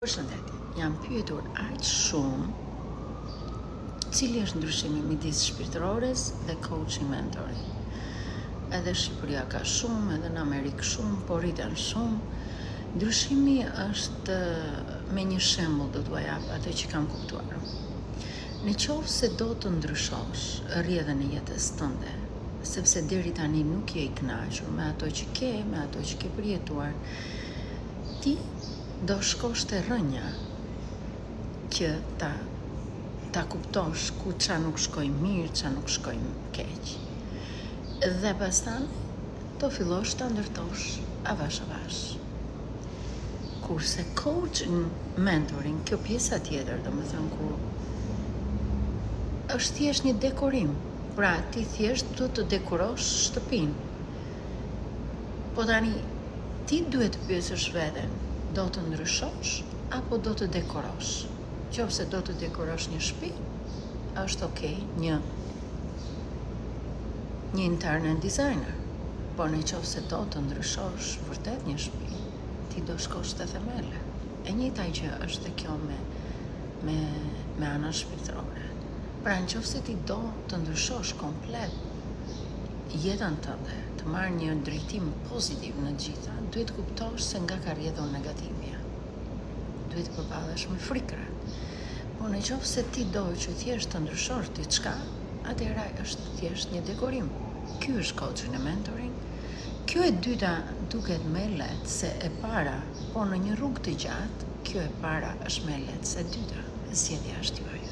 Përshëndetje, jam pyetur aq shumë cili është ndryshimi midis shpirtërores dhe coaching mentori. Edhe Shqipëria ka shumë, edhe në Amerikë shumë, por rriten shumë. Ndryshimi është me një shembull do t'ua jap atë që kam kuptuar. Në qoftë se do të ndryshosh rrjedhën e jetës tënde, sepse deri tani nuk je i kënaqur me ato që ke, me ato që ke përjetuar, ti do shkosh te rrënja që ta kuptosh ku qa nuk shkoj mirë, qa nuk shkoj keq. Dhe pastan do fillosh ta ndërtosh avash avash. Kurse coaching, mentoring, kjo pjesa tjetër, domethënë ku është thjesht një dekorim. Pra ti thjesht duhet të dekorosh shtëpinë. Po tani ti duhet të pyesësh veten, do të ndryshosh apo do të dekorosh? Qofse do të dekorosh një shtëpi, është okay, një interior designer. Por në qofse do të ndryshosh vërtet një shtëpi, ti do shkosh te themele. E njëjta gjë është dhe kjo me anën shpirtërore. Pra në qofse ti do të ndryshosh komplet jetën tënde, të marrë një drejtim pozitiv në gjitha, duhet kuptosh se nga ka rrjedhur negativja. Duhet të përballesh me frikrat. Po në qoftë se ti do që thjesht të ndryshosh diçka, atëherë është thjesht një dekorim. Ky është coaching e mentoring. Kjo e dyta duket më e lehtë se e para, po në një rrugë të gjatë, kjo e para është më e lehtë se e dyta. Zgjedhja është juaj.